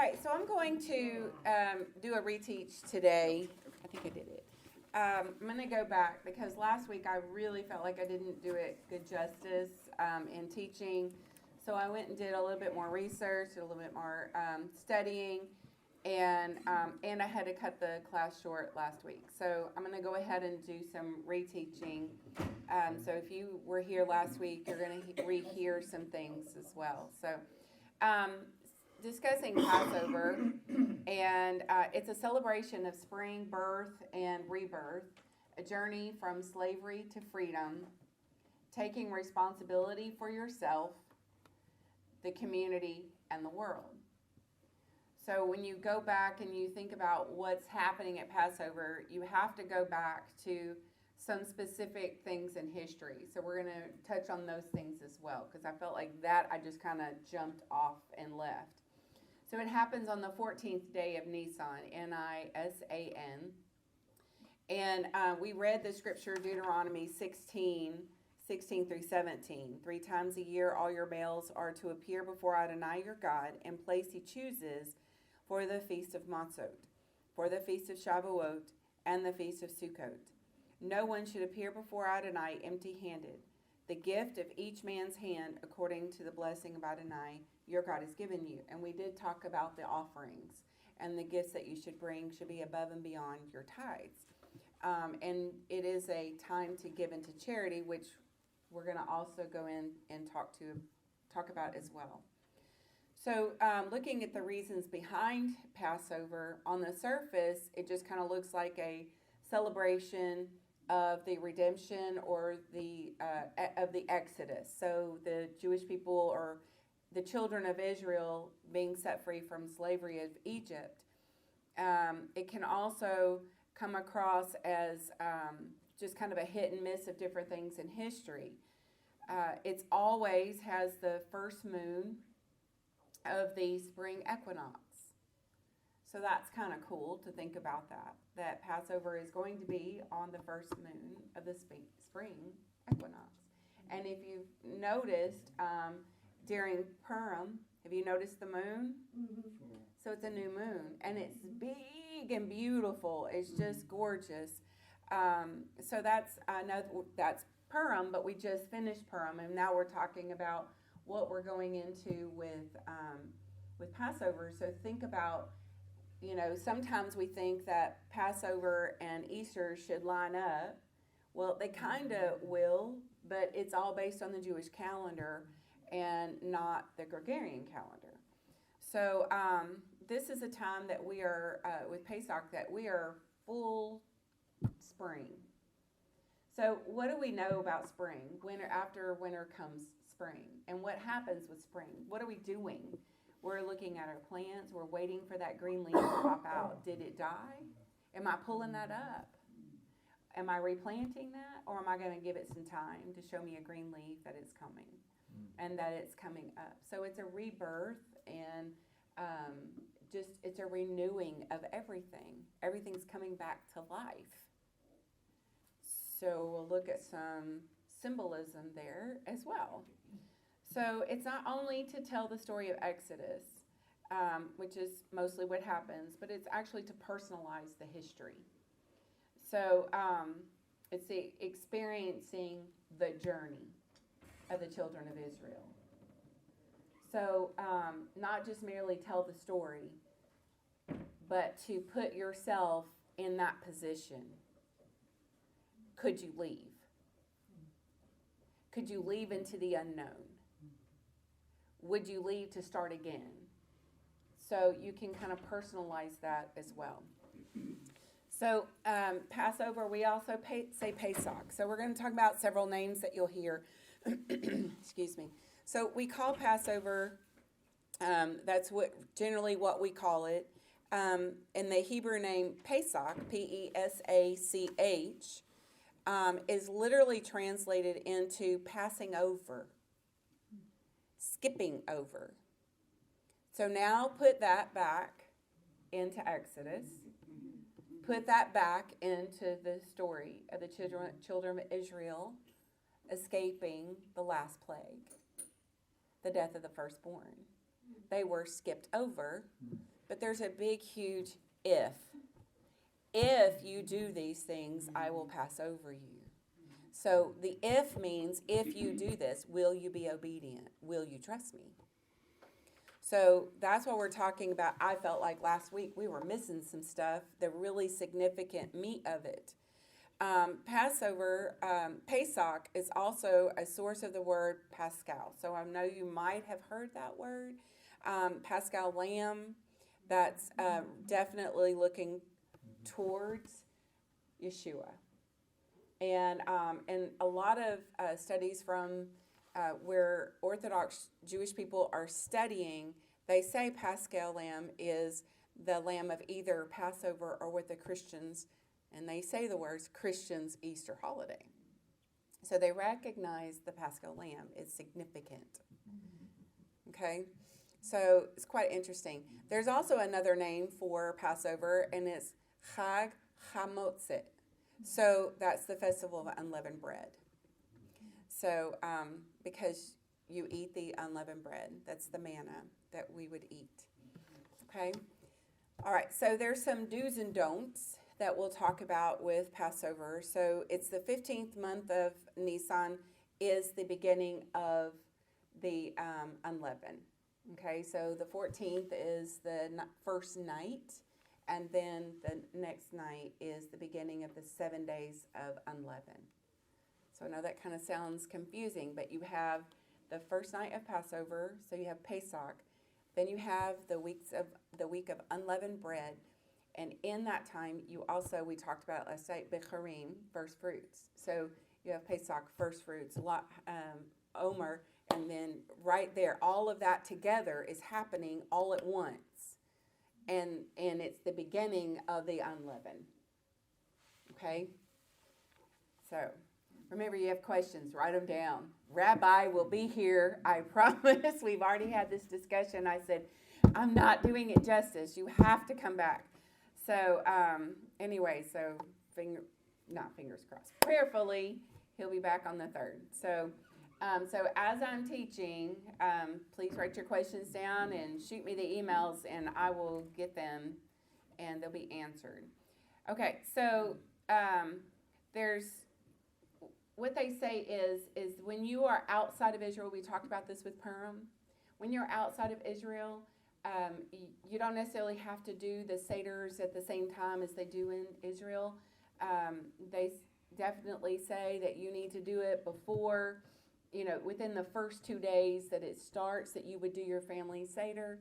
right, so I'm going to do a reteach today. I think I did it. I'm going to go back because last week I really felt like I didn't do it good justice in teaching. So I went and did a little bit more research, did a little bit more studying, and I had to cut the class short last week. So I'm going to go ahead and do some reteaching. So if you were here last week, you're going to rehear some things as well. So discussing Passover, and it's a celebration of spring, birth, and rebirth, a journey from slavery to freedom, taking responsibility for yourself, the community, and the world. So when you go back and you think about what's happening at Passover, you have to go back to some specific things in history. So we're going to touch on those things as well, because I felt like that I just kind of jumped off and left. So it happens on the 14th day of Nisan, Nisan. And we read the scripture, Deuteronomy 16 through 17. 3 times a year, all your males are to appear before Adonai your God in place he chooses for the feast of Matzot, for the feast of Shavuot, and the feast of Sukkot. No one should appear before Adonai empty-handed. The gift of each man's hand according to the blessing of Adonai your God has given you. And we did talk about the offerings, and the gifts that you should bring should be above and beyond your tithes. And it is a time to give into charity, which we're going to also go in and talk about as well. So looking at the reasons behind Passover, on the surface, it just kind of looks like a celebration of the redemption or of the Exodus. So the Jewish people, or the children of Israel, being set free from slavery of Egypt. It can also come across as just kind of a hit and miss of different things in history. It's always has the first moon of the spring equinox. So that's kind of cool to think about that Passover is going to be on the first moon of the spring equinox. And if you've noticed, during Purim, have you noticed the moon? Mm-hmm. So it's a new moon, and it's big and beautiful. It's just gorgeous. So I know that's Purim, but we just finished Purim, and now we're talking about what we're going into with Passover. So think about, sometimes we think that Passover and Easter should line up. Well, they kind of will, but it's all based on the Jewish calendar and not the Gregorian calendar. So this is a time that we are, with Pesach, that we are full spring. So what do we know about spring? After winter comes spring. And what happens with spring? What are we doing? We're looking at our plants. We're waiting for that green leaf to pop out. Did it die? Am I pulling that up? Am I replanting that? Or am I going to give it some time to show me a green leaf that it's coming and that it's coming up? So it's a rebirth, and it's a renewing of everything. Everything's coming back to life. So we'll look at some symbolism there as well. So it's not only to tell the story of Exodus, which is mostly what happens, but it's actually to personalize the history. So it's the experiencing the journey of the children of Israel. So not just merely tell the story, but to put yourself in that position. Could you leave? Could you leave into the unknown? Would you leave to start again? So you can kind of personalize that as well. So Passover, we also say Pesach. So we're going to talk about several names that you'll hear. Excuse me. So we call Passover, that's generally what we call it. And the Hebrew name Pesach, Pesach, is literally translated into passing over, skipping over. So now put that back into Exodus. Put that back into the story of the children of Israel escaping the last plague, the death of the firstborn. They were skipped over But there's a big, huge if. If you do these things, I will pass over you. So the if means, if you do this, will you be obedient? Will you trust me? So that's what we're talking about. I felt like last week we were missing some stuff, the really significant meat of it. Passover, Pesach, is also a source of the word Pascal. So I know you might have heard that word. Pascal lamb, that's definitely looking towards Yeshua. And a lot of studies from where Orthodox Jewish people are studying, they say Paschal lamb is the lamb of either Passover or what the Christians, and they say the words Christians' Easter holiday. So they recognize the Paschal lamb is significant. Okay? So it's quite interesting. There's also another name for Passover, and it's Chag HaMotzeh. So that's the festival of unleavened bread. So because you eat the unleavened bread, that's the manna that we would eat. Okay? All right, so there's some do's and don'ts that we'll talk about with Passover. So it's the 15th month of Nisan is the beginning of the unleavened. Okay, so the 14th is the first night, and then the next night is the beginning of the 7 days of unleavened. So I know that kind of sounds confusing, but you have the first night of Passover, so you have Pesach. Then you have the week of unleavened bread, and in that time you also, we talked about last night, Becharim, first fruits. So you have Pesach, first fruits, Omer, and then right there, all of that together is happening all at once. And it's the beginning of the unleavened. Okay? So, remember, you have questions, write them down. Rabbi will be here, I promise. We've already had this discussion. I said, I'm not doing it justice. You have to come back. So, anyway, so fingers crossed. Prayerfully, he'll be back on the 3rd. So as I'm teaching, please write your questions down and shoot me the emails, and I will get them, and they'll be answered. Okay, so there's what they say is when you are outside of Israel, we talked about this with Purim. When you're outside of Israel, you don't necessarily have to do the Seders at the same time as they do in Israel. They definitely say that you need to do it before, within the first 2 days that it starts, that you would do your family Seder.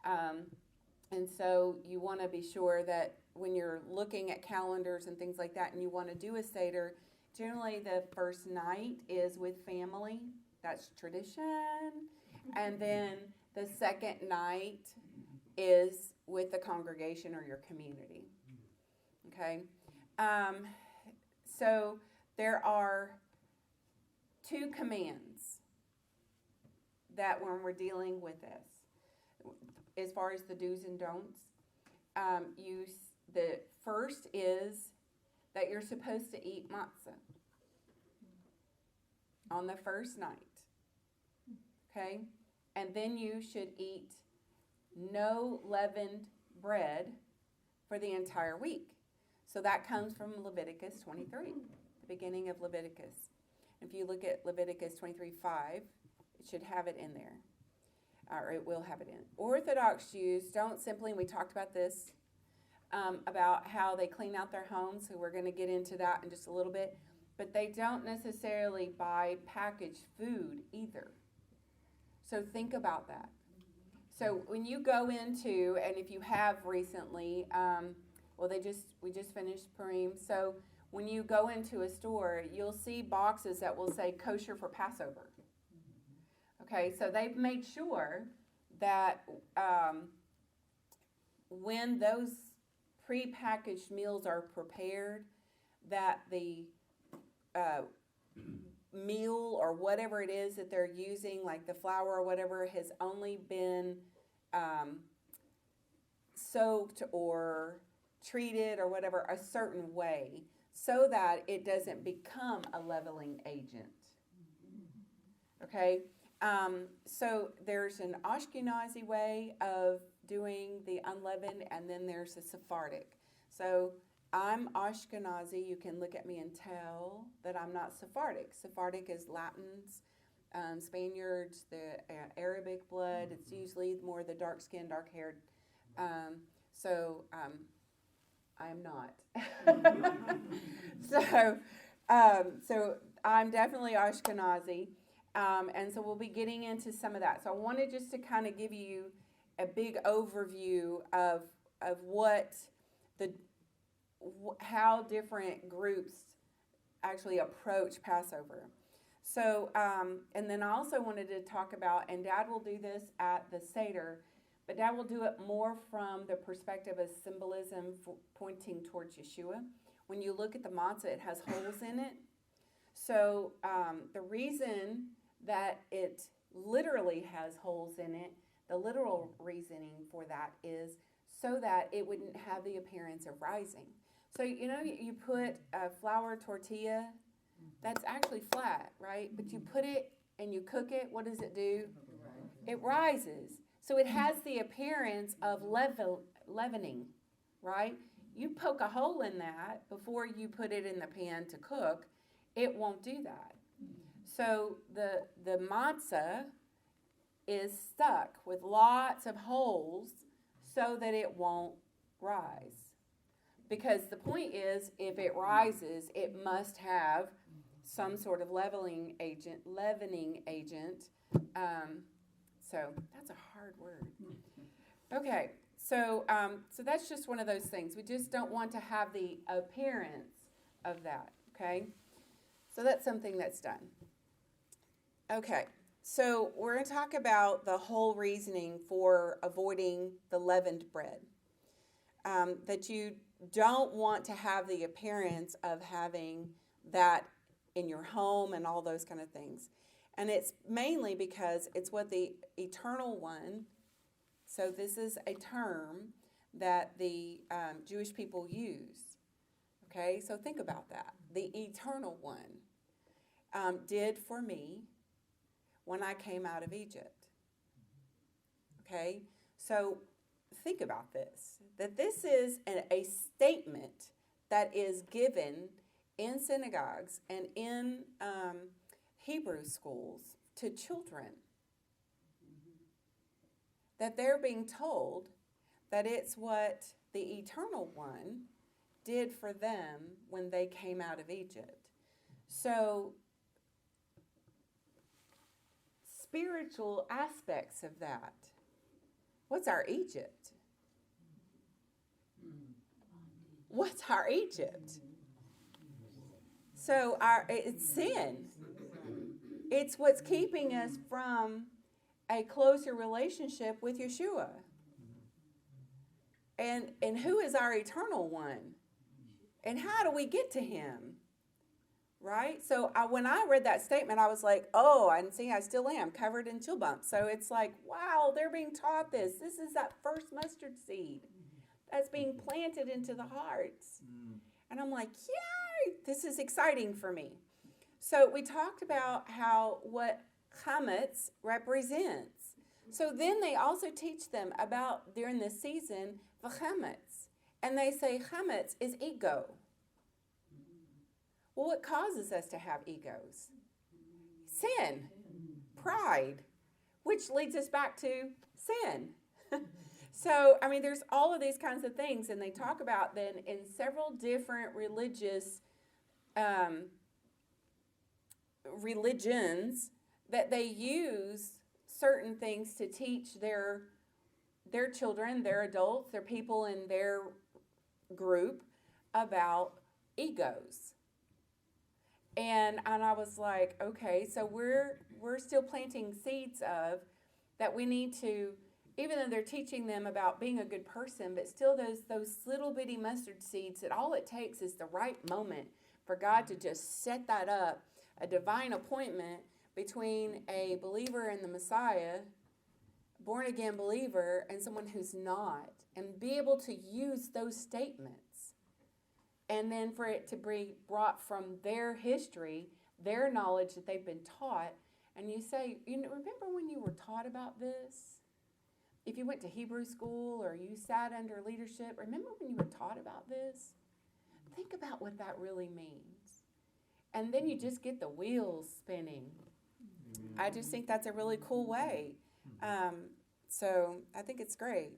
And so you want to be sure that when you're looking at calendars and things like that and you want to do a Seder, generally the first night is with family. That's tradition. And then the second night is with the congregation or your community. Okay? So there are 2 commands that when we're dealing with this, as far as the do's and don'ts, the first is that you're supposed to eat matzah on the first night. Okay? And then you should eat no leavened bread for the entire week. So that comes from Leviticus 23, the beginning of Leviticus. If you look at Leviticus 23:5, it should have it in there, or it will have it in. Orthodox Jews don't simply, and we talked about this, about how they clean out their homes, so we're going to get into that in just a little bit, but they don't necessarily buy packaged food either. So think about that. So when you go into, and if you have recently, we just finished Purim, so when you go into a store, you'll see boxes that will say kosher for Passover. Okay, so they've made sure that when those prepackaged meals are prepared, that the meal or whatever it is that they're using, like the flour or whatever, has only been soaked or treated or whatever a certain way, so that it doesn't become a leavening agent. Okay? So there's an Ashkenazi way of doing the unleavened, and then there's the Sephardic. So I'm Ashkenazi. You can look at me and tell that I'm not Sephardic. Sephardic is Latins, Spaniards, the Arabic blood. It's usually more the dark-skinned, dark-haired. I am not. So I'm definitely Ashkenazi. And so we'll be getting into some of that. So I wanted just to kind of give you a big overview of how different groups actually approach Passover. So, and then I also wanted to talk about, and Dad will do this at the Seder, but Dad will do it more from the perspective of symbolism pointing towards Yeshua. When you look at the matzah, it has holes in it. So the reason that it literally has holes in it, the literal reasoning for that is so that it wouldn't have the appearance of rising. So, you put a flour tortilla, that's actually flat, right? But you put it and you cook it, what does it do? It rises. So it has the appearance of leavening, right? You poke a hole in that before you put it in the pan to cook, it won't do that. So the matzah is stuck with lots of holes so that it won't rise. Because the point is, if it rises, it must have some sort of leavening agent. So that's a hard word. Okay, so that's just one of those things. We just don't want to have the appearance of that, okay? So that's something that's done. Okay, so we're going to talk about the whole reasoning for avoiding the leavened bread. That you don't want to have the appearance of having that in your home and all those kind of things. And it's mainly because it's what the Eternal One, so this is a term that the Jewish people use. Okay, so think about that. The Eternal One did for me when I came out of Egypt. Okay, so think about this, that this is a statement that is given in synagogues and in Hebrew schools to children. That they're being told that it's what the Eternal One did for them when they came out of Egypt. So, spiritual aspects of that. What's our Egypt? What's our Egypt? So it's sin. It's what's keeping us from a closer relationship with Yeshua. And who is our Eternal One? And how do we get to him? Right? So when I read that statement, I was like, oh, and see, I still am covered in chill bumps. So it's like, wow, they're being taught this. This is that first mustard seed that's being planted into the hearts. And I'm like, yay, this is exciting for me. So we talked about what chametz represents. So then they also teach them about, during this season, the chametz. And they say chametz is ego. Well, what causes us to have egos? Sin, pride, which leads us back to sin. So, there's all of these kinds of things, and they talk about then in several different religions that they use certain things to teach their children, their adults, their people in their group about egos. And I was like, okay, so we're still planting seeds of that we need to, even though they're teaching them about being a good person, but still those little bitty mustard seeds, that all it takes is the right moment for God to just set that up, a divine appointment between a believer in the Messiah, born-again believer, and someone who's not, and be able to use those statements. And then for it to be brought from their history, their knowledge that they've been taught, and you say, remember when you were taught about this? if you went to Hebrew school or you sat under leadership, remember when you were taught about this? Think about what that really means. And then you just get the wheels spinning. I just think that's a really cool way. So I think it's great.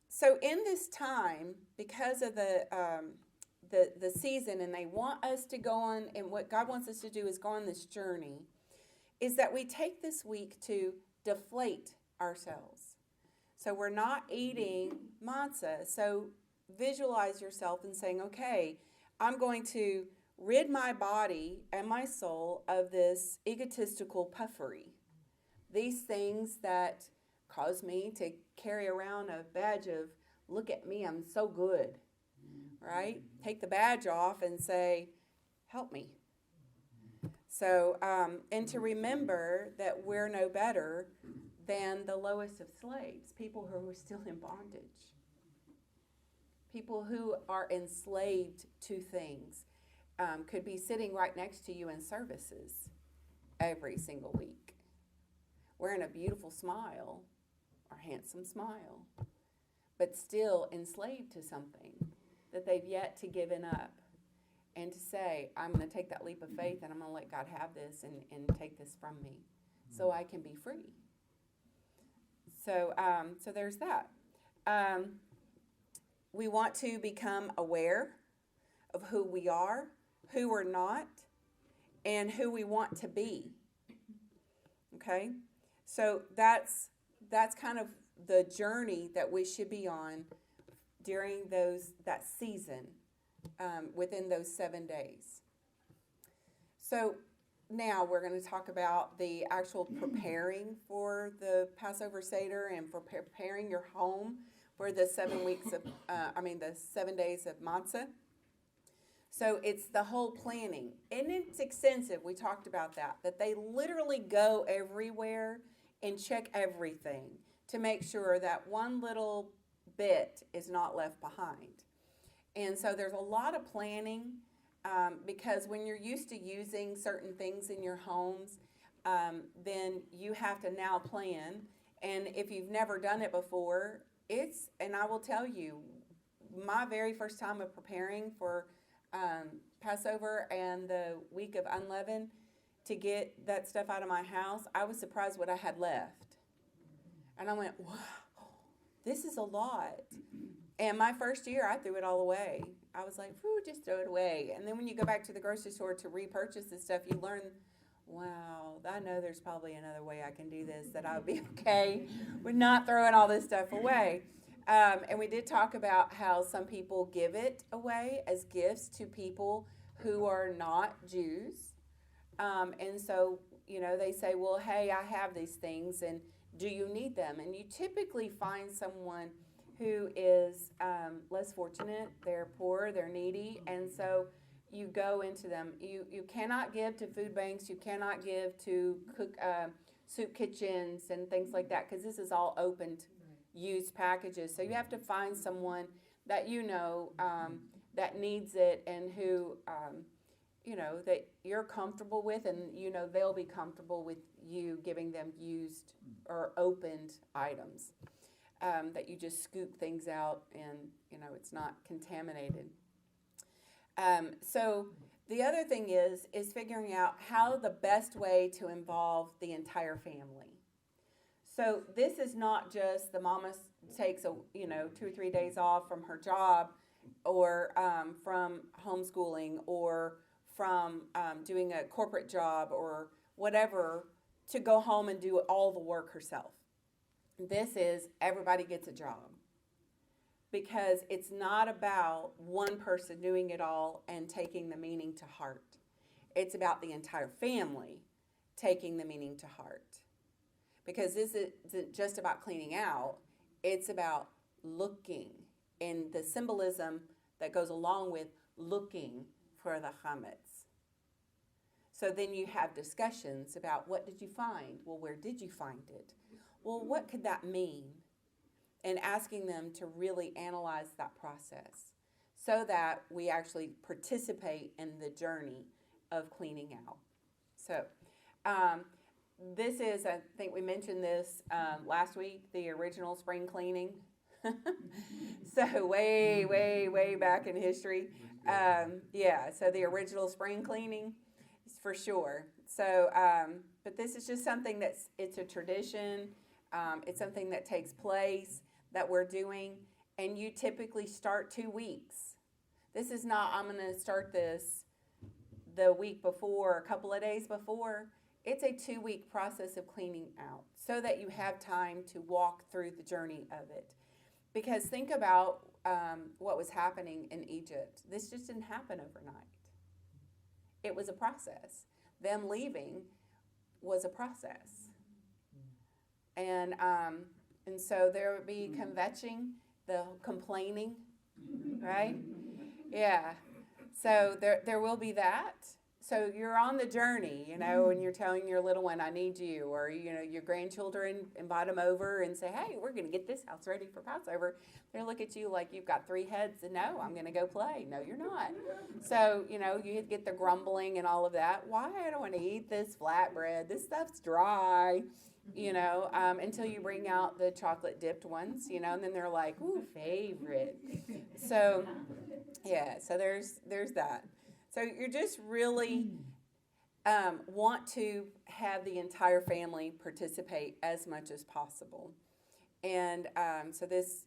So in this time, because of the season, and they want us to go on, and what God wants us to do is go on this journey, is that we take this week to deflate ourselves. So we're not eating matzah. So visualize yourself and saying, okay, I'm going to rid my body and my soul of this egotistical puffery. These things that cause me to carry around a badge of, look at me, I'm so good, right? Take the badge off and say, help me. So, and to remember that we're no better than the lowest of slaves, people who are still in bondage, people who are enslaved to things, could be sitting right next to you in services every single week, wearing a beautiful smile or handsome smile, but still enslaved to something that they've yet to given up. And to say, I'm going to take that leap of faith and I'm going to let God have this and take this from me so I can be free. So there's that. We want to become aware of who we are, who we're not, and who we want to be. Okay? So that's kind of the journey that we should be on during that season. Within those 7 days. So now we're going to talk about the actual preparing for the Passover Seder and for preparing your home for the 7 weeks of, the 7 days of matzah. So it's the whole planning. And it's extensive. We talked about that they literally go everywhere and check everything to make sure that one little bit is not left behind. And so there's a lot of planning because when you're used to using certain things in your homes, then you have to now plan. And if you've never done it before, and I will tell you, my very first time of preparing for Passover and the week of unleavened, to get that stuff out of my house, I was surprised what I had left. And I went, wow, this is a lot. And my first year, I threw it all away. I was like, just throw it away. And then when you go back to the grocery store to repurchase this stuff, you learn, wow, I know there's probably another way I can do this, that I would be okay with not throwing all this stuff away. And we did talk about how some people give it away as gifts to people who are not Jews. And so, they say, well, hey, I have these things, and do you need them? And you typically find someone who is less fortunate, they're poor, they're needy, and so you go into them. You cannot give to food banks, you cannot give to soup kitchens and things like that, because this is all opened used packages. So you have to find someone that that needs it and who that you're comfortable with, and they'll be comfortable with you giving them used or opened items. That you just scoop things out and, it's not contaminated. So the other thing is figuring out how the best way to involve the entire family. So this is not just the mama takes 2 or 3 days off from her job or from homeschooling or from doing a corporate job or whatever to go home and do all the work herself. This is everybody gets a job, because it's not about one person doing it all and taking the meaning to heart. It's about the entire family taking the meaning to heart, because this isn't just about cleaning out. It's about looking and the symbolism that goes along with looking for the chametz. So then you have discussions about, what did you find? Well, where did you find it? Well, what could that mean? And asking them to really analyze that process so that we actually participate in the journey of cleaning out. So this is, I think we mentioned this last week, the original spring cleaning. So way back in history. So the original spring cleaning is for sure. So, but this is just something it's a tradition. It's something that takes place that we're doing, and you typically start 2 weeks. This is not, I'm going to start this the week before, a couple of days before. It's a 2-week process of cleaning out so that you have time to walk through the journey of it. Because think about what was happening in Egypt. This just didn't happen overnight. It was a process. Them leaving was a process. And so there would be kvetching, the complaining, right? Yeah. So there will be that. So you're on the journey, and you're telling your little one, I need you, or, your grandchildren, invite them over and say, hey, we're going to get this house ready for Passover. They look at you like you've got 3 heads, and no, I'm going to go play. No, you're not. So, you get the grumbling and all of that. Why? I don't want to eat this flatbread. This stuff's dry, until you bring out the chocolate dipped ones, and then they're like, ooh, favorite. So, yeah, so there's that. So you just really want to have the entire family participate as much as possible. And so this,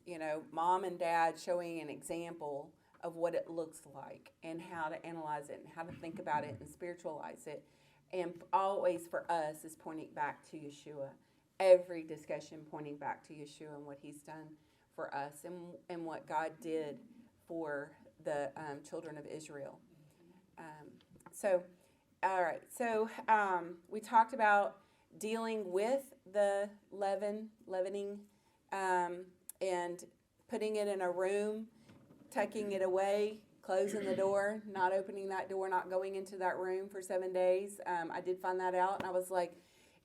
mom and dad showing an example of what it looks like and how to analyze it and how to think about it and spiritualize it. And always for us is pointing back to Yeshua. Every discussion pointing back to Yeshua and what he's done for us and what God did for the children of Israel. All right. So we talked about dealing with the leavening, and putting it in a room, tucking it away, closing the door, not opening that door, not going into that room for 7 days. I did find that out, and I was like,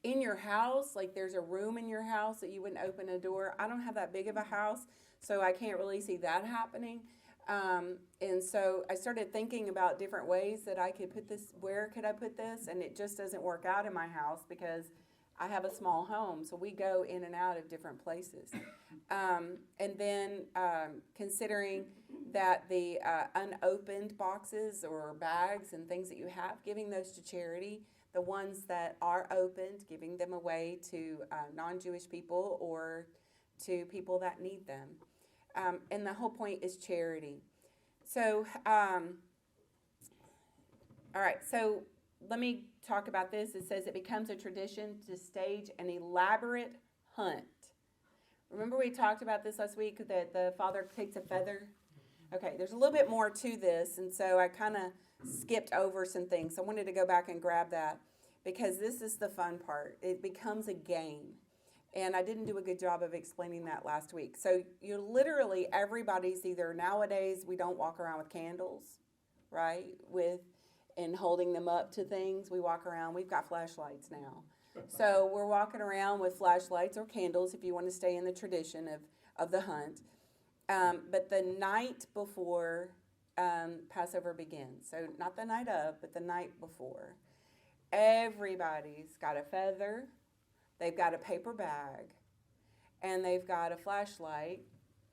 in your house, like there's a room in your house that you wouldn't open a door. I don't have that big of a house, so I can't really see that happening. And so I started thinking about different ways that I could put this, where could I put this? And it just doesn't work out in my house because I have a small home, so we go in and out of different places. And then considering that the unopened boxes or bags and things that you have, giving those to charity. The ones that are opened, giving them away to non-Jewish people or to people that need them. And the whole point is charity. So, all right, so let me talk about this. It says it becomes a tradition to stage an elaborate hunt. Remember we talked about this last week, that the father takes a feather? Okay, there's a little bit more to this, and so I kind of skipped over some things. I wanted to go back and grab that because this is the fun part. It becomes a game. And I didn't do a good job of explaining that last week. So you literally, everybody's either, nowadays we don't walk around with candles, right? And holding them up to things. We walk around, we've got flashlights now. So we're walking around with flashlights or candles if you want to stay in the tradition of the hunt. But the night before Passover begins, so not the night of, but the night before, everybody's got a feather. They've got a paper bag, and they've got a flashlight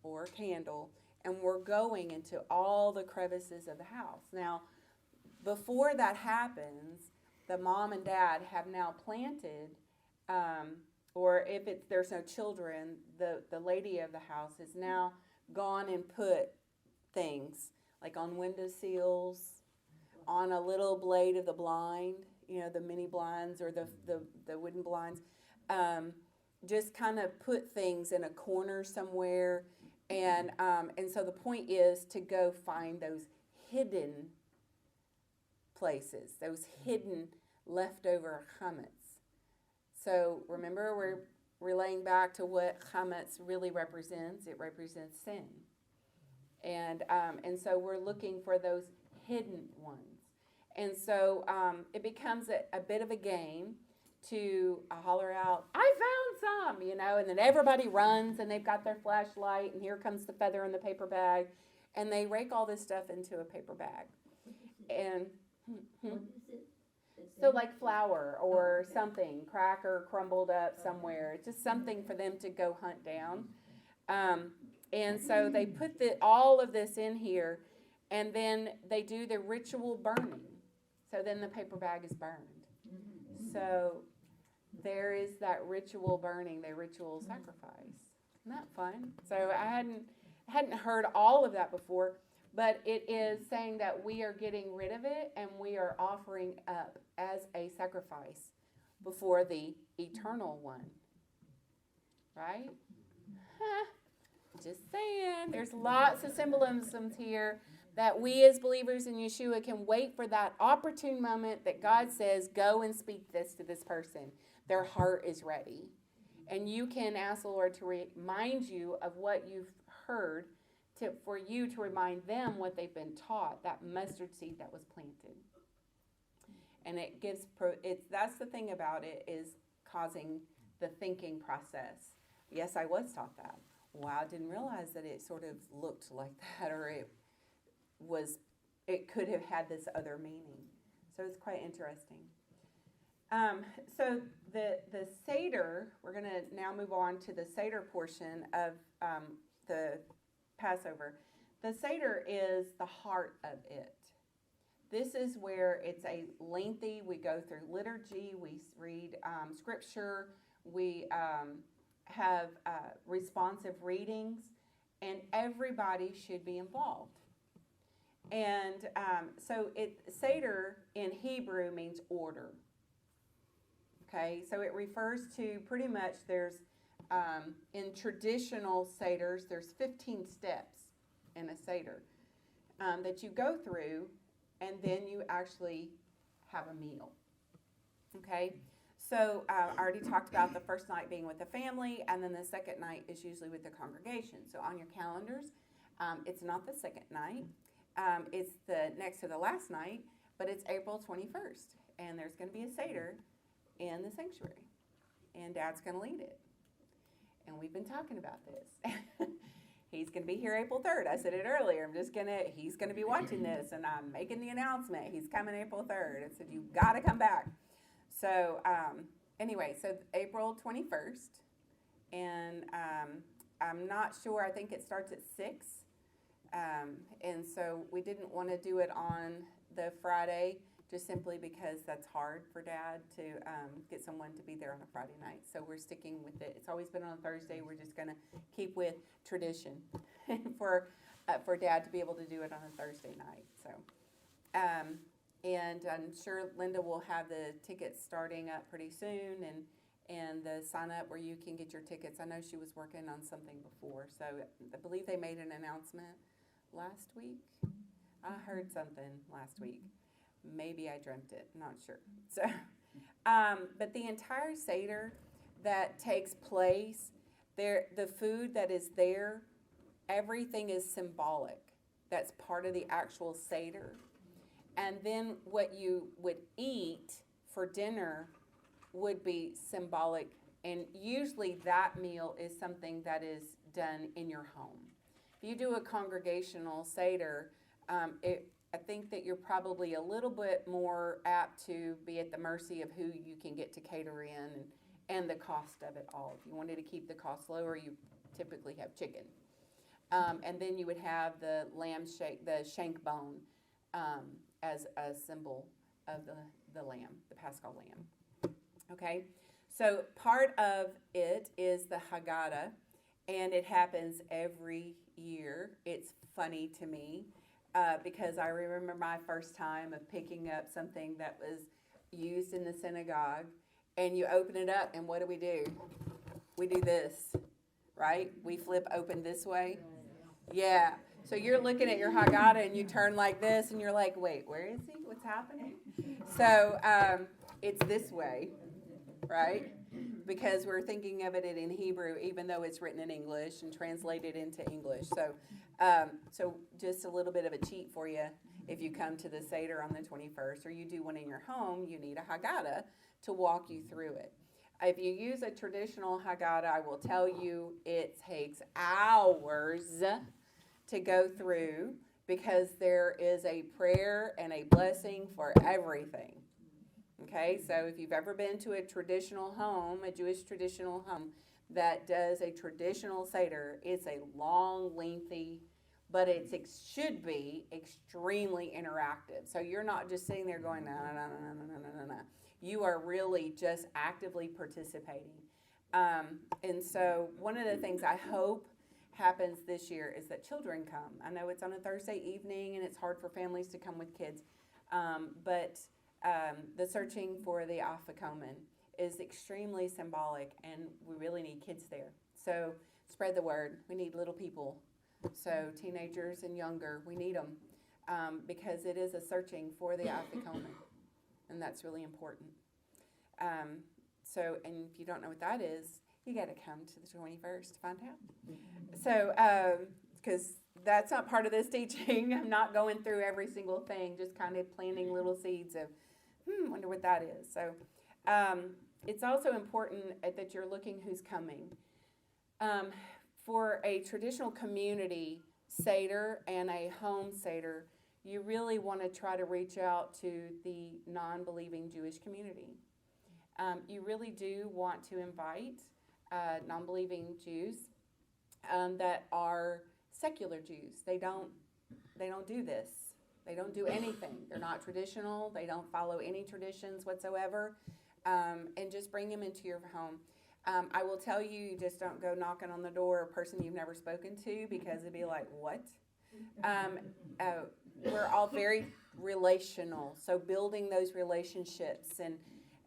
or a candle, and we're going into all the crevices of the house. Now, before that happens, the mom and dad have now planted, or if there's no children, the lady of the house has now gone and put things, like on windowsills, on a little blade of the blind, the mini blinds or the wooden blinds. Just kind of put things in a corner somewhere, and so the point is to go find those hidden places, those hidden leftover chametz. So remember, we're relaying back to what chametz really represents. It represents sin, and so we're looking for those hidden ones, and so it becomes a bit of a game to holler out, I found some, and then everybody runs and they've got their flashlight and here comes the feather in the paper bag, and they rake all this stuff into a paper bag. And what is it So like flour or something, cracker crumbled up somewhere, just something for them to go hunt down. And so they put all of this in here, and then they do the ritual burning. So then the paper bag is burned. So there is that ritual burning, the ritual sacrifice. Isn't that fun? So I hadn't heard all of that before, but it is saying that we are getting rid of it and we are offering up as a sacrifice before the eternal one. Right? Just saying. There's lots of symbolisms here that we as believers in Yeshua can wait for that opportune moment that God says, go and speak this to this person. Their heart is ready. And you can ask the Lord to remind you of what you've heard, for you to remind them what they've been taught, that mustard seed that was planted. And it gives, that's the thing about it, is causing the thinking process. Yes, I was taught that. Wow, I didn't realize that it sort of looked like that, or it could have had this other meaning. So it's quite interesting. So the Seder, we're going to now move on to the Seder portion of the Passover. The Seder is the heart of it. This is where it's a lengthy, we go through liturgy, we read scripture, we have responsive readings, and everybody should be involved. And so Seder in Hebrew means order. Okay, so it refers to pretty much in traditional Seders, there's 15 steps in a Seder that you go through, and then you actually have a meal. Okay, so I already talked about the first night being with the family, and then the second night is usually with the congregation. So on your calendars, it's not the second night. It's the next to the last night, but it's April 21st, and there's going to be a Seder in the sanctuary, and Dad's going to lead it. And we've been talking about this. He's going to be here April 3rd. I said it earlier. He's going to be watching this, and I'm making the announcement. He's coming April 3rd. I said, you've got to come back. So anyway, so April 21st, and I'm not sure. I think it starts at 6. And so we didn't want to do it on the Friday, just simply because that's hard for Dad to get someone to be there on a Friday night. So we're sticking with it. It's always been on Thursday. We're just going to keep with tradition for Dad to be able to do it on a Thursday night. So, and I'm sure Linda will have the tickets starting up pretty soon, and the sign up where you can get your tickets. I know she was working on something before, so I believe they made an announcement last week. I heard something last week. Maybe I dreamt it, not sure. So, but the entire Seder that takes place, the food that is there, everything is symbolic. That's part of the actual Seder. And then what you would eat for dinner would be symbolic. And usually that meal is something that is done in your home. If you do a congregational Seder, I think that you're probably a little bit more apt to be at the mercy of who you can get to cater in and the cost of it all. If you wanted to keep the cost lower, you typically have chicken. And then you would have the shank bone, as a symbol of the lamb, the Paschal lamb. Okay? So part of it is the Haggadah, and it happens every year. It's funny to me. Because I remember my first time of picking up something that was used in the synagogue, and you open it up, and what do? We do this, right? We flip open this way. Yeah. So you're looking at your Haggadah, and you turn like this, and you're like, wait, where is he? What's happening? So it's this way, right? Because we're thinking of it in Hebrew, even though it's written in English and translated into English. So just a little bit of a cheat for you. If you come to the Seder on the 21st, or you do one in your home, you need a Haggadah to walk you through it. If you use a traditional Haggadah, I will tell you it takes hours to go through, because there is a prayer and a blessing for everything. Okay, so if you've ever been to a traditional home, a Jewish traditional home that does a traditional Seder, it's a long, lengthy, but should be extremely interactive. So you're not just sitting there going, no, no, no, no, no, no, no, no. You are really just actively participating. And so one of the things I hope happens this year is that children come. I know it's on a Thursday evening and it's hard for families to come with kids, but the searching for the Afikomen is extremely symbolic, and we really need kids there. So spread the word. We need little people. So teenagers and younger, we need them because it is a searching for the Afikomen, and that's really important. So, and if you don't know what that is, you got to come to the 21st to find out. So, because that's not part of this teaching. I'm not going through every single thing, just kind of planting little seeds of, wonder what that is. So, it's also important that you're looking who's coming. For a traditional community Seder and a home Seder, you really want to try to reach out to the non-believing Jewish community. You really do want to invite non-believing Jews that are secular Jews. They don't do this. They don't do anything. They're not traditional. They don't follow any traditions whatsoever. And just bring them into your home. I will tell you, you just don't go knocking on the door of a person you've never spoken to, because it'd be like, what? We're all very relational. So building those relationships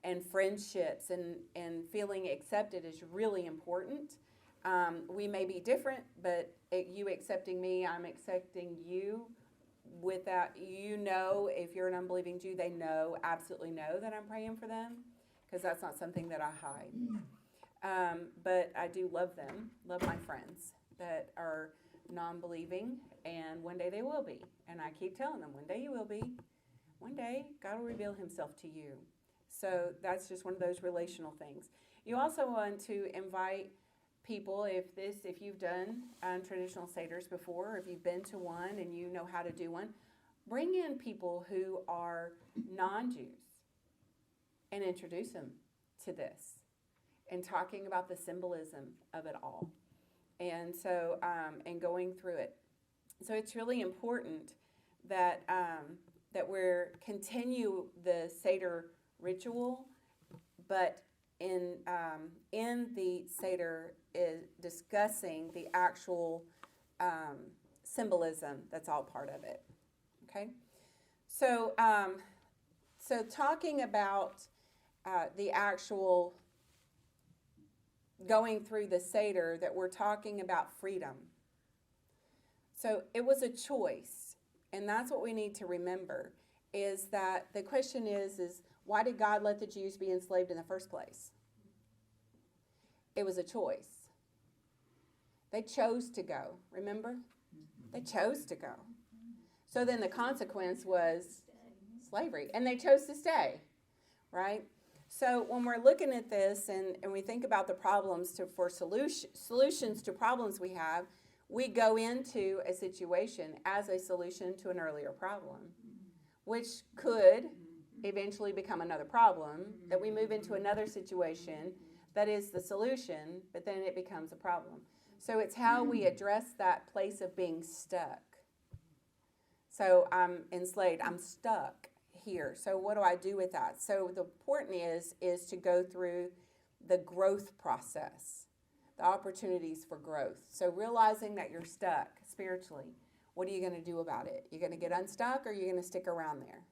and friendships and feeling accepted is really important. We may be different, but you accepting me, I'm accepting you. Without, if you're an unbelieving Jew, they absolutely know that I'm praying for them, because that's not something that I hide. But I do love them, love my friends that are non-believing, and one day they will be. And I keep telling them, one day you will be. One day God will reveal himself to you. So that's just one of those relational things. You also want to invite people, if you've done traditional Seders before, or if you've been to one and you know how to do one, bring in people who are non-Jews and introduce them to this and talking about the symbolism of it all. And so, and going through it. So it's really important that we're continue the Seder ritual, but in the Seder is discussing the actual symbolism that's all part of it. Okay, so talking about the actual going through the Seder, that we're talking about freedom. So it was a choice, and that's what we need to remember, is that the question is why did God let the Jews be enslaved in the first place? It was a choice. They chose to go, remember? They chose to go. So then the consequence was slavery, and they chose to stay, right? So when we're looking at this and we think about the problems for solutions to problems we have, we go into a situation as a solution to an earlier problem, which could eventually become another problem, that we move into another situation that is the solution, but then it becomes a problem. So it's how we address that place of being stuck. So I'm enslaved, I'm stuck here. So what do I do with that? So the important is to go through the growth process, the opportunities for growth. So realizing that you're stuck spiritually, what are you going to do about it? You're going to get unstuck, or you're going to stick around there?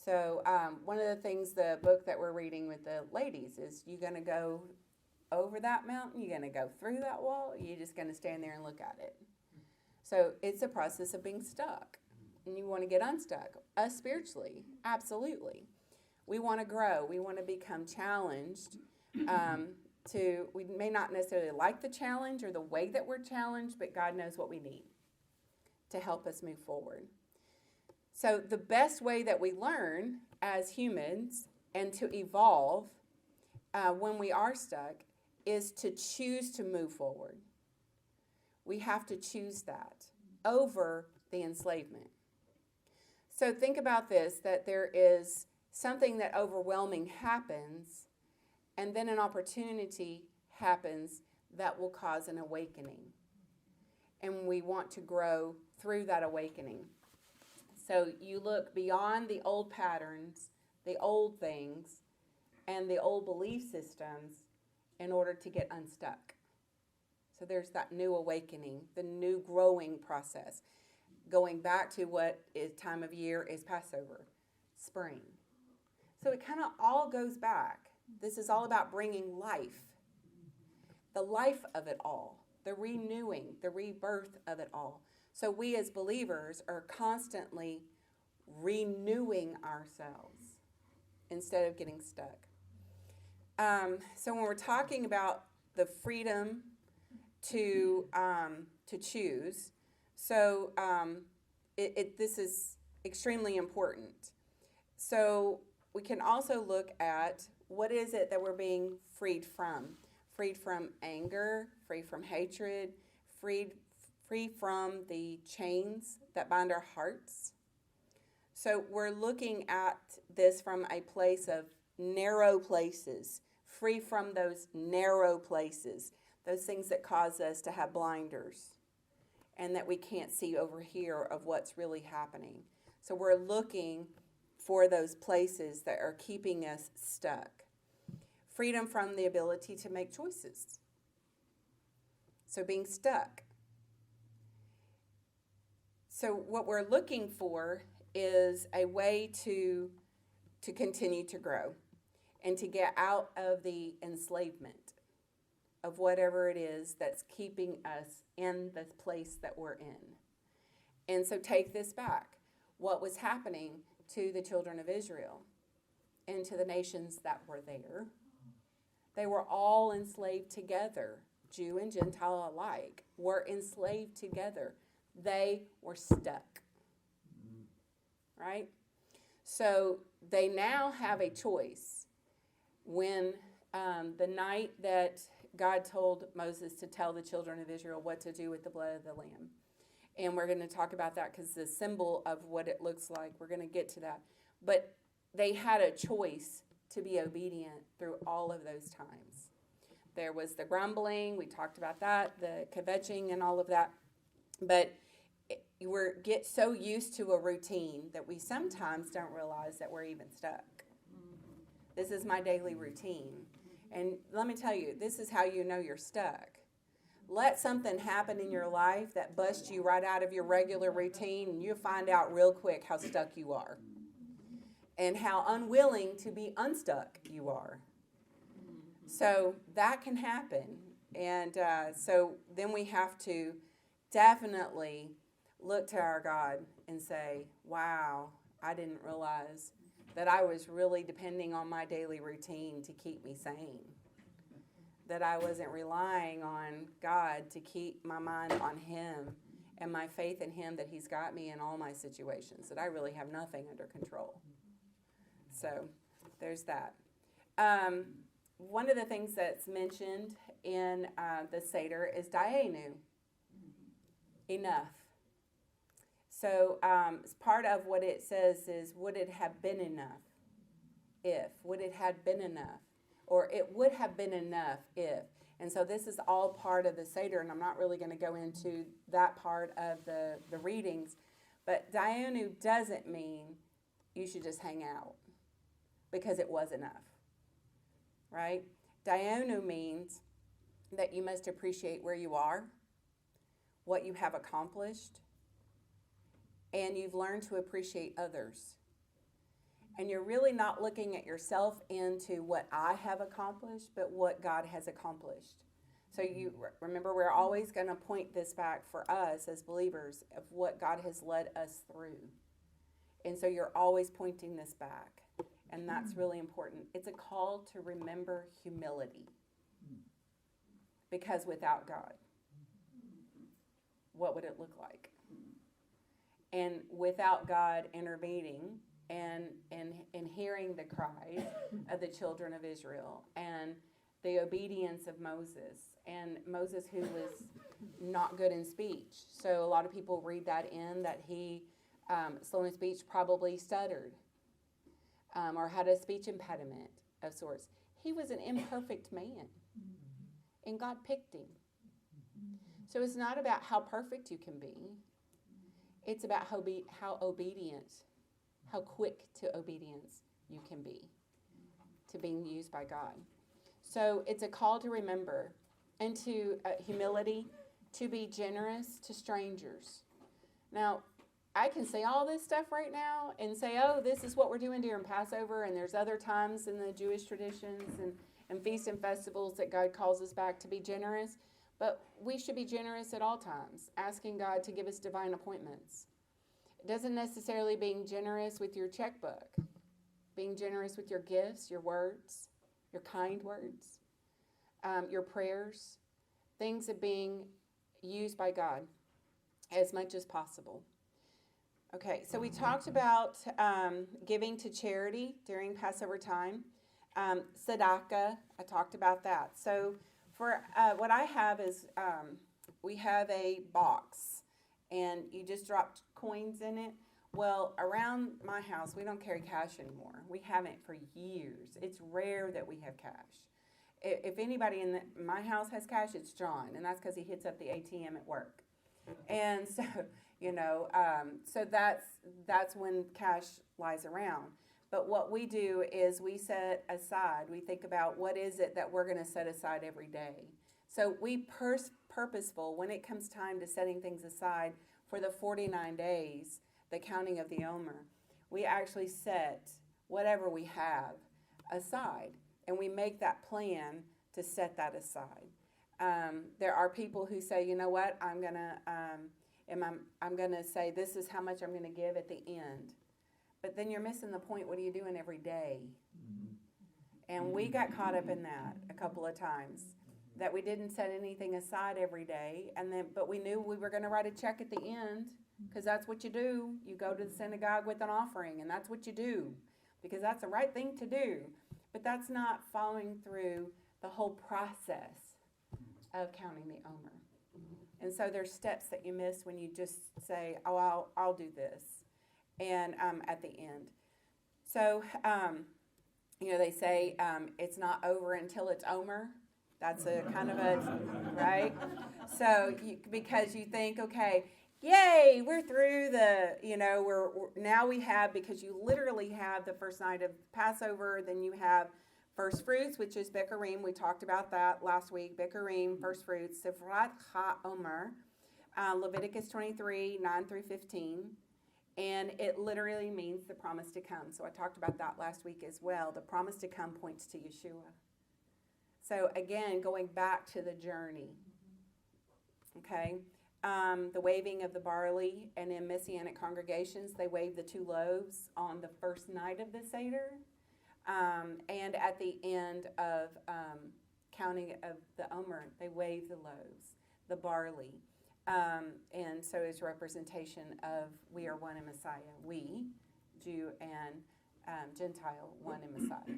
So one of the things, the book that we're reading with the ladies, is you're going to go over that mountain, you're going to go through that wall, or you're just going to stand there and look at it. So it's a process of being stuck. And you want to get unstuck. Us spiritually, absolutely. We want to grow. We want to become challenged. We may not necessarily like the challenge or the way that we're challenged, but God knows what we need to help us move forward. So the best way that we learn as humans and to evolve when we are stuck is to choose to move forward. We have to choose that over the enslavement. So think about this, that there is something that overwhelming happens, and then an opportunity happens that will cause an awakening. And we want to grow through that awakening. So you look beyond the old patterns, the old things, and the old belief systems in order to get unstuck. So there's that new awakening, the new growing process. Going back to what is time of year is Passover, spring. So it kind of all goes back. This is all about bringing life, the life of it all, the renewing, the rebirth of it all. So we as believers are constantly renewing ourselves instead of getting stuck. So when we're talking about the freedom to choose, so this is extremely important. So we can also look at what is it that we're being freed from. Freed from anger, free from hatred, free from the chains that bind our hearts. So we're looking at this from a place of narrow places, free from those narrow places, those things that cause us to have blinders and that we can't see over here of what's really happening. So we're looking for those places that are keeping us stuck. Freedom from the ability to make choices. So being stuck. So what we're looking for is a way to continue to grow and to get out of the enslavement of whatever it is that's keeping us in the place that we're in. And so take this back. What was happening to the children of Israel and to the nations that were there? They were all enslaved together. Jew and Gentile alike were enslaved together. They were stuck. Right? So they now have a choice. When the night that God told Moses to tell the children of Israel what to do with the blood of the lamb. And we're going to talk about that because the symbol of what it looks like, we're going to get to that. But they had a choice to be obedient through all of those times. There was the grumbling, we talked about that, the kvetching and all of that. But we get so used to a routine that we sometimes don't realize that we're even stuck. This is my daily routine. And let me tell you, this is how you know you're stuck. Let something happen in your life that busts you right out of your regular routine, and you'll find out real quick how stuck you are and how unwilling to be unstuck you are. So that can happen. And so then we have to definitely look to our God and say, wow, I didn't realize that I was really depending on my daily routine to keep me sane. That I wasn't relying on God to keep my mind on Him and my faith in Him that He's got me in all my situations, that I really have nothing under control. So there's that. One of the things that's mentioned in the Seder is Dayenu, enough. So part of what it says is, would it have been enough if? Would it have been enough? Or it would have been enough if. And so this is all part of the Seder, and I'm not really going to go into that part of the readings. But Dayenu doesn't mean you should just hang out because it was enough, right? Dayenu means that you must appreciate where you are, what you have accomplished, and you've learned to appreciate others. And you're really not looking at yourself into what I have accomplished, but what God has accomplished. So you remember, we're always going to point this back for us as believers of what God has led us through. And so you're always pointing this back. And that's really important. It's a call to remember humility. Because without God, what would it look like? And without God intervening and hearing the cries of the children of Israel and the obedience of Moses, and Moses who was not good in speech. So a lot of people read that in that he, slow in speech, probably stuttered. or had a speech impediment of sorts. He was an imperfect man, and God picked him. So it's not about how perfect you can be. It's about how obedient, how quick to obedience you can be to being used by God. So it's a call to remember and to humility, to be generous to strangers. Now, I can say all this stuff right now and say, oh, this is what we're doing during Passover, and there's other times in the Jewish traditions and feasts and festivals that God calls us back to be generous. But we should be generous at all times, asking God to give us divine appointments. It doesn't necessarily being generous with your checkbook, being generous with your gifts, your words, your kind words, your prayers, things of being used by God as much as possible. Okay, so we talked about giving to charity during Passover time. Tzedakah, I talked about that. So for what I have is we have a box, and you just drop coins in it. Well, around my house, we don't carry cash anymore. We haven't for years. It's rare that we have cash. If anybody in my house has cash, it's John, and that's because he hits up the ATM at work. And so, so that's when cash lies around. But what we do is we set aside, we think about what is it that we're going to set aside every day. So we purposeful when it comes time to setting things aside for the 49 days, the counting of the Omer. We actually set whatever we have aside, and we make that plan to set that aside. There are people who say, you know what, I'm gonna say this is how much I'm gonna give at the end. But then you're missing the point. What are you doing every day? And we got caught up in that a couple of times, that we didn't set anything aside every day, but we knew we were going to write a check at the end, because that's what you do. You go to the synagogue with an offering, and that's what you do, because that's the right thing to do. But that's not following through the whole process of counting the Omer. And so there's steps that you miss when you just say, oh, I'll do this, and at the end. So, they say it's not over until it's Omer. That's a kind of a, right? So, because you think, okay, yay, we're through we're now we have, because you literally have the first night of Passover, then you have first fruits, which is Bikurim. We talked about that last week. Bikurim, first fruits, Sifrat HaOmer, Leviticus 23, 9 through 15. And it literally means the promise to come. So I talked about that last week as well. The promise to come points to Yeshua. So again, going back to the journey. Okay. The waving of the barley, and in Messianic congregations, they wave the 2 loaves on the first night of the Seder. And at the end of counting of the Omer, they wave the loaves, the barley. And so it's representation of we are one in Messiah. We, Jew and Gentile, one in Messiah.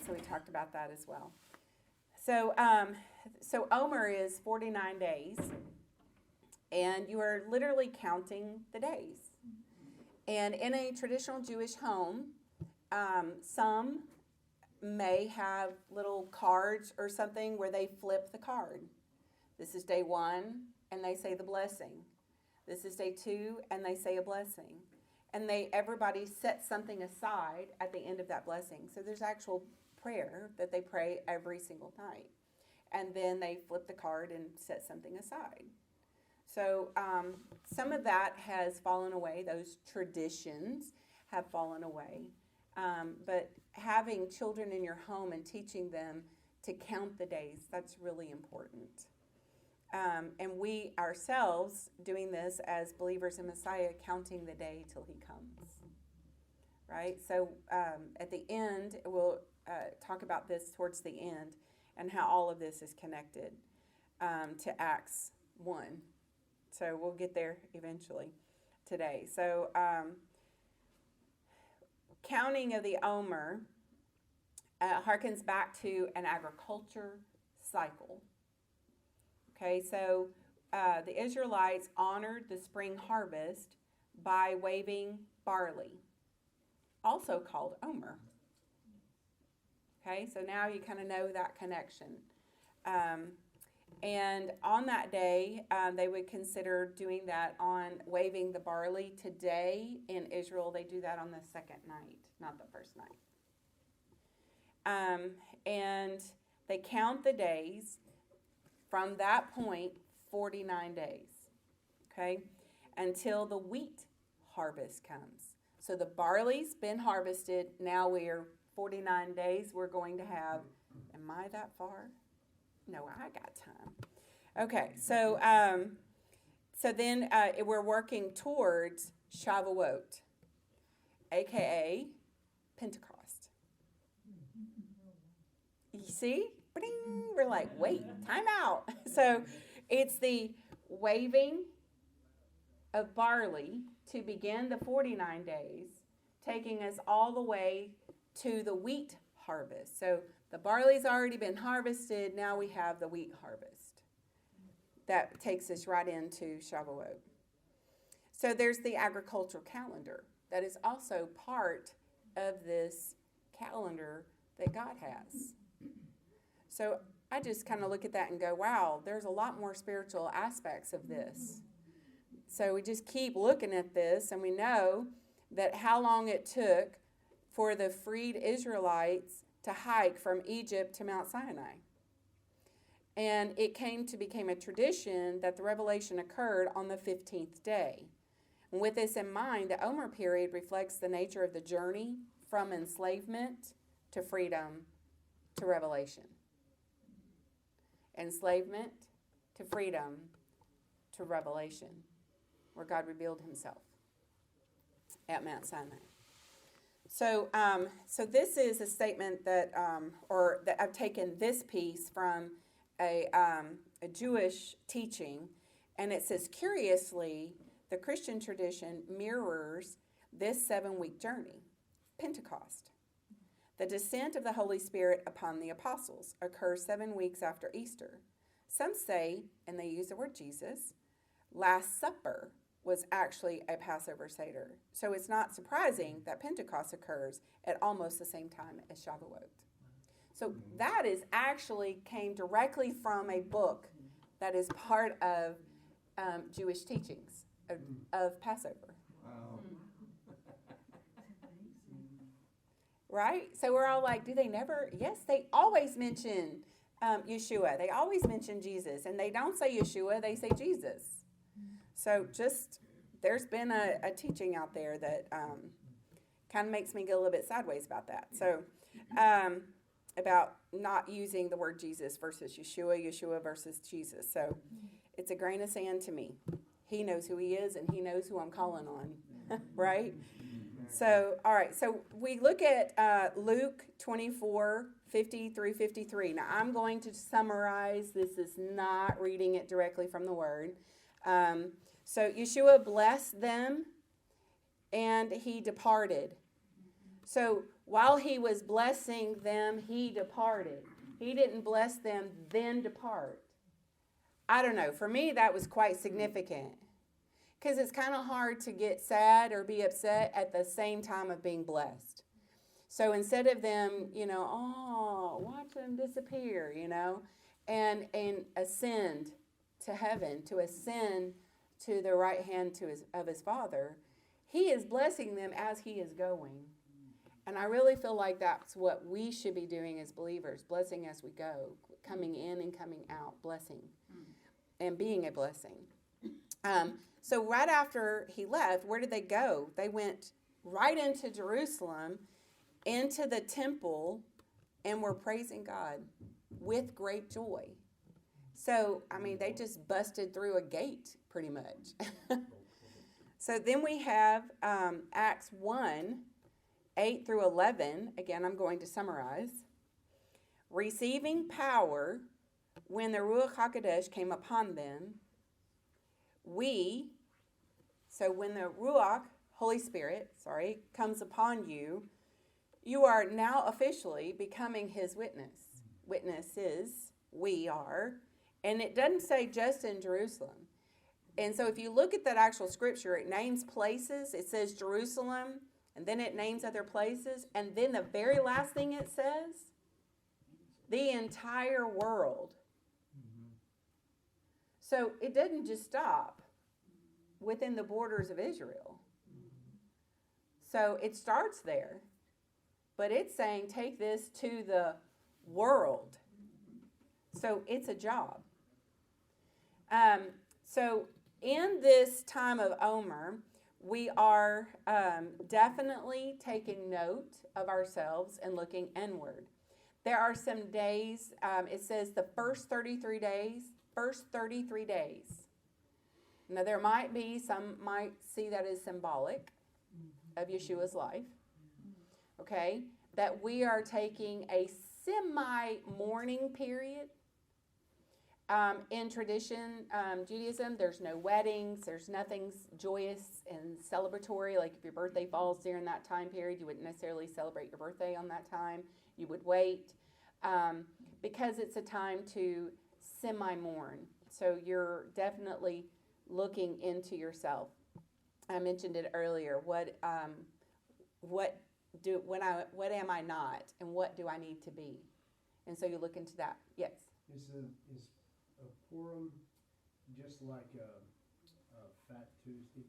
So we talked about that as well. So Omer is 49 days, and you are literally counting the days. And in a traditional Jewish home, some may have little cards or something where they flip the card. This is day 1, and they say the blessing. This is day 2, and they say a blessing. And everybody sets something aside at the end of that blessing. So there's actual prayer that they pray every single night. And then they flip the card and set something aside. So some of that has fallen away. Those traditions have fallen away. But having children in your home and teaching them to count the days, that's really important. And we ourselves doing this as believers in Messiah, counting the day till he comes. Right? So at the end, we'll talk about this towards the end and how all of this is connected to Acts 1. So we'll get there eventually today. So counting of the Omer harkens back to an agriculture cycle. Okay, so the Israelites honored the spring harvest by waving barley also called Omer. Okay, so now you kind of know that connection. And on that day, they would consider doing that on waving the barley. Today in Israel, they do that on the second night, not the first night. And they count the days from that point, 49 days, okay, until the wheat harvest comes. So the barley's been harvested. Now we're 49 days. We're going to have, am I that far? No, I got time. Okay, so then we're working towards Shavuot, a.k.a. Pentecost. You see? Bing, we're like, wait, time out. So it's the waving of barley to begin the 49 days, taking us all the way to the wheat harvest. So the barley's already been harvested. Now we have the wheat harvest. That takes us right into Shavuot. So there's the agricultural calendar that is also part of this calendar that God has. So I just kind of look at that and go, wow, there's a lot more spiritual aspects of this. So we just keep looking at this, and we know that how long it took for the freed Israelites to hike from Egypt to Mount Sinai. And it became a tradition that the revelation occurred on the 15th day. And with this in mind, the Omer period reflects the nature of the journey from enslavement to freedom to revelation. Enslavement to freedom to revelation, where God revealed himself at Mount Sinai. So this is a statement that I've taken this piece from a Jewish teaching, and it says, curiously, the Christian tradition mirrors this 7-week journey, Pentecost. The descent of the Holy Spirit upon the apostles occurs 7 weeks after Easter. Some say, and they use the word Jesus, Last Supper was actually a Passover Seder. So it's not surprising that Pentecost occurs at almost the same time as Shavuot. So that is actually came directly from a book that is part of Jewish teachings of Passover. Wow. Right? So we're all like, do they never? Yes, they always mention Yeshua. They always mention Jesus. And they don't say Yeshua, they say Jesus. So just, there's been a teaching out there that kind of makes me go a little bit sideways about that. So about not using the word Jesus versus Yeshua, Yeshua versus Jesus. So it's a grain of sand to me. He knows who he is, and he knows who I'm calling on, right? So, all right, so we look at Luke 24, 50 through 53. Now, I'm going to summarize. This is not reading it directly from the Word. So Yeshua blessed them, and he departed. So while he was blessing them, he departed. He didn't bless them, then depart. I don't know. For me, that was quite significant. Because it's kind of hard to get sad or be upset at the same time of being blessed. So instead of them, watch them disappear, and ascend to heaven, to ascend to the right hand of his Father, he is blessing them as he is going. And I really feel like that's what we should be doing as believers, blessing as we go, coming in and coming out, blessing, and being a blessing. So right after he left, where did they go? They went right into Jerusalem, into the temple, and were praising God with great joy. So, they just busted through a gate, pretty much. So then we have Acts 1, 8 through 11. Again, I'm going to summarize. Receiving power when the Ruach HaKodesh came upon them, when the Ruach, Holy Spirit, comes upon you, you are now officially becoming his witness. Witnesses, we are. And it doesn't say just in Jerusalem. And so if you look at that actual scripture, it names places. It says Jerusalem, And then it names other places. And then the very last thing it says, the entire world. So it doesn't just stop within the borders of Israel. So it starts there. But it's saying take this to the world. So it's a job. So in this time of Omer, we are definitely taking note of ourselves and looking inward. There are some days, it says the first 33 days. Now there might be, some might see that as symbolic of Yeshua's life. Okay? That we are taking a semi-mourning period. In tradition, Judaism, there's no weddings, there's nothing joyous and celebratory. Like if your birthday falls during that time period, you wouldn't necessarily celebrate your birthday on that time. You would wait because it's a time to semi-mourn. So you're definitely looking into yourself. I mentioned it earlier. What am I not, and what do I need to be? And so you look into that. Yes. Is a Purim just like a Fat Tuesday,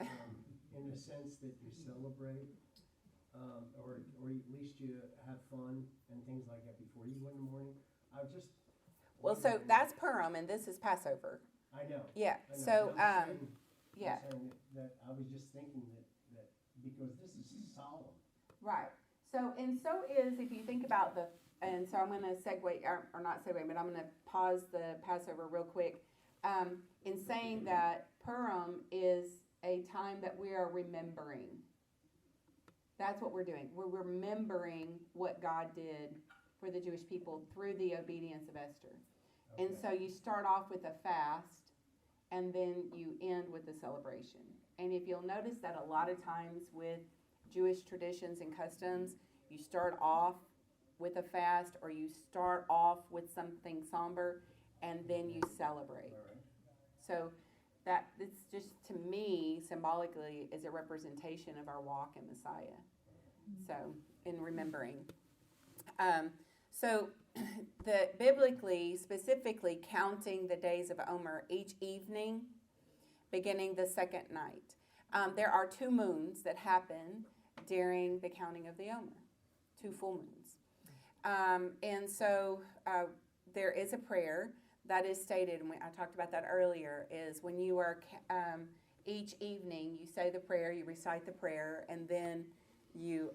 in the sense that you celebrate, or at least you have fun and things like that before you go in the morning? Well, so that's Purim, and this is Passover. I know. Yeah. I know. So yeah. I'm saying that I was just thinking that because this is solemn. Right. So is, if you think about and so I'm going to segue, or not segue, but I'm going to pause the Passover real quick, in saying that Purim is a time that we are remembering. That's what we're doing. We're remembering what God did for the Jewish people through the obedience of Esther. Okay. And so you start off with a fast, and then you end with a celebration. And if you'll notice that a lot of times with Jewish traditions and customs, you start off with a fast, or you start off with something somber, and then you celebrate. Right. So that it's just, to me, symbolically, is a representation of our walk in Messiah. So in remembering. So the biblically, specifically counting the days of Omer each evening, beginning the second night. There are 2 moons that happen during the counting of the Omer, 2 full moons. And so there is a prayer that is stated, and I talked about that earlier, is when you are, each evening, you say the prayer, you recite the prayer, and then you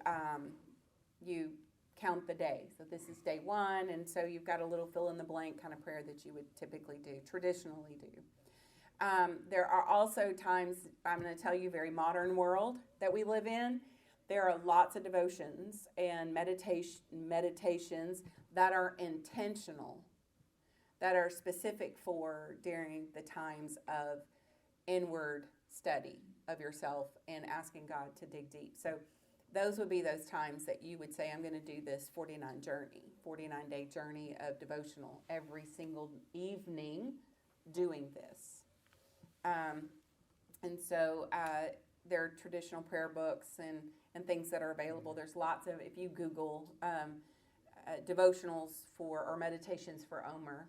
count the day. So this is day 1, and so you've got a little fill-in-the-blank kind of prayer that you would typically do, traditionally do. There are also times, I'm going to tell you, very modern world that we live in. There are lots of devotions and meditations that are intentional, that are specific for during the times of inward study of yourself and asking God to dig deep. So those would be those times that you would say, I'm going to do this 49-day journey of devotional every single evening doing this. And so there are traditional prayer books and things that are available. There's lots of, if you Google devotionals or meditations for Omer,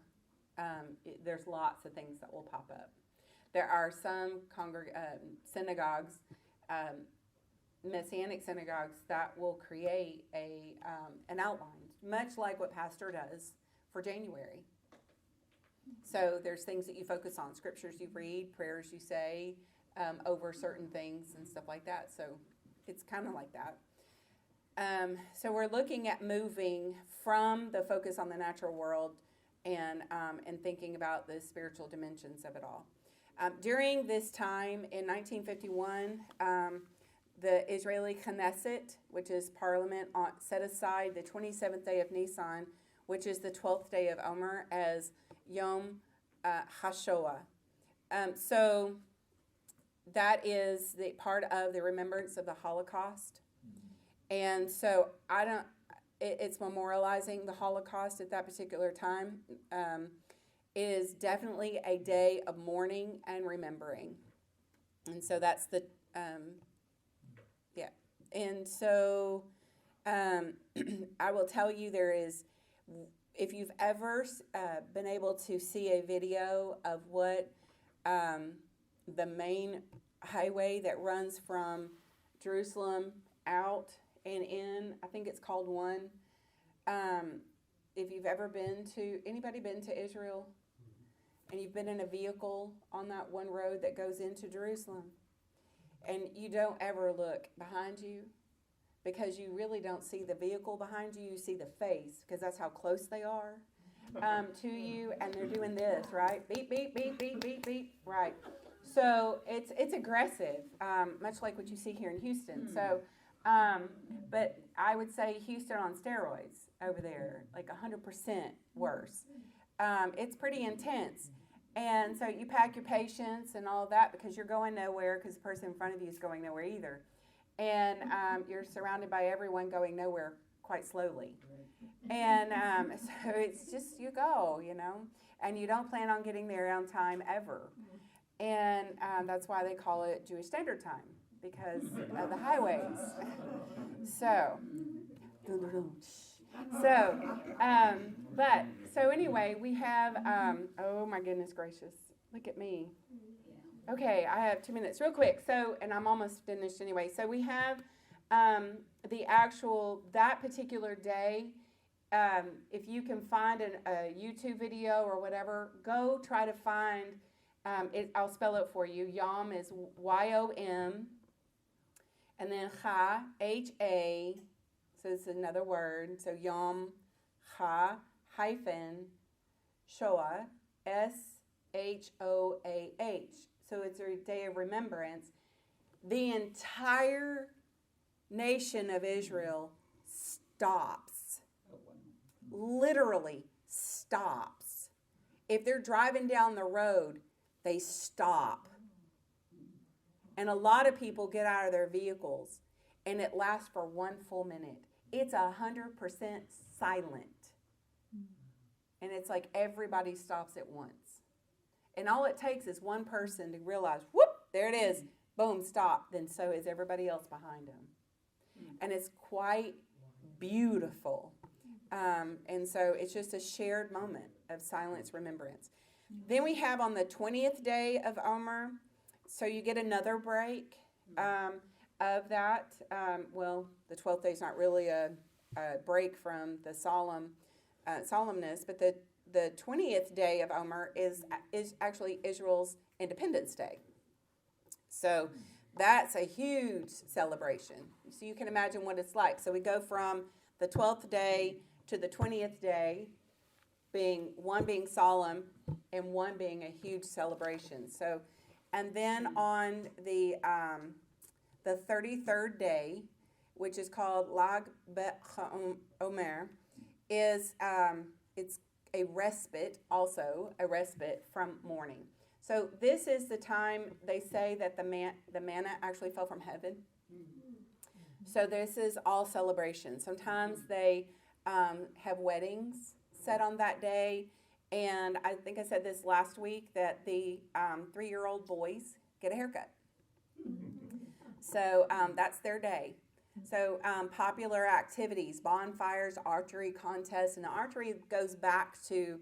there's lots of things that will pop up. There are some synagogues, Messianic synagogues, that will create an outline, much like what Pastor does for January. So there's things that you focus on, scriptures you read, prayers you say over certain things and stuff like that. So it's kind of like that. So we're looking at moving from the focus on the natural world and thinking about the spiritual dimensions of it all. During this time in 1951, the Israeli Knesset, which is parliament, set aside the 27th day of Nisan, which is the 12th day of Omer, as Yom HaShoah. So that is the part of the remembrance of the Holocaust. And so it's memorializing the Holocaust at that particular time. It is definitely a day of mourning and remembering. And so that's the Yeah. And so I will tell you if you've ever been able to see a video of what the main highway that runs from Jerusalem out and in, I think it's called one. If you've ever anybody been to Israel? And you've been in a vehicle on that one road that goes into Jerusalem, and you don't ever look behind you because you really don't see the vehicle behind you. You see the face because that's how close they are to you, and they're doing this, right? Beep, beep, beep, beep, beep, beep, right? So it's aggressive, much like what you see here in Houston. So, but I would say Houston on steroids over there, like 100% worse. It's pretty intense. And so you pack your patience and all of that because you're going nowhere because the person in front of you is going nowhere either. And you're surrounded by everyone going nowhere quite slowly. And so it's just you go, and you don't plan on getting there on time ever. And that's why they call it Jewish Standard Time, because of the highways. So anyway, we have, oh my goodness gracious, look at me. Okay, I have 2 minutes, real quick. So, and I'm almost finished anyway. So we have that particular day. If you can find a YouTube video or whatever, go try to find I'll spell it for you. Yom is Y-O-M, and then Ha, H-A, so it's another word. So Yom Ha hyphen Shoah, S-H-O-A-H. So it's a day of remembrance. The entire nation of Israel stops, literally stops. If they're driving down the road, they stop. And a lot of people get out of their vehicles, and it lasts for 1 full minute. It's 100% silent. And it's like everybody stops at once. And all it takes is one person to realize, whoop, there it is, boom, stop. Then so is everybody else behind them. And it's quite beautiful. And so it's just a shared moment of silence remembrance. Then we have on the 20th day of Omer, so you get another break of that. The 12th day is not really a break from the solemnness, but the 20th day of Omer is actually Israel's Independence Day. So that's a huge celebration. So you can imagine what it's like. So we go from the 12th day to the 20th day, one being solemn and one being a huge celebration. So, and then on the 33rd day, which is called Lag Omer, is it's a respite from mourning. So this is the time they say that the manna actually fell from heaven. So this is all celebration. Sometimes they have weddings set on that day. And I think I said this last week that the 3-year-old boys get a haircut. So that's their day. So popular activities, bonfires, archery contests, and the archery goes back to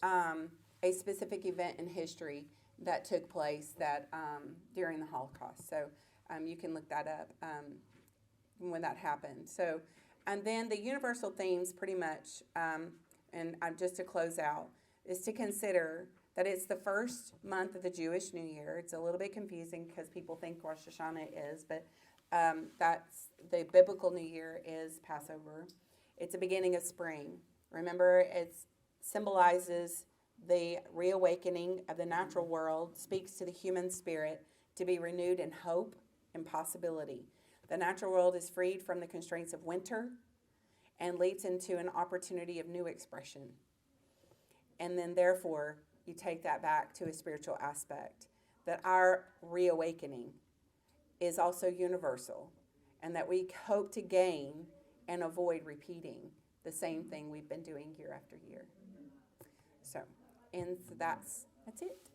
a specific event in history that took place during the Holocaust. So you can look that up when that happened. So, and then the universal themes pretty much, and just to close out, is to consider that it's the first month of the Jewish New Year. It's a little bit confusing because people think Rosh Hashanah is, but that's the biblical New Year is Passover. It's a beginning of spring. Remember, it symbolizes the reawakening of the natural world, speaks to the human spirit to be renewed in hope and possibility. The natural world is freed from the constraints of winter and leads into an opportunity of new expression. And then, therefore, you take that back to a spiritual aspect, that our reawakening is also universal, and that we hope to gain and avoid repeating the same thing we've been doing year after year. So, and that's it.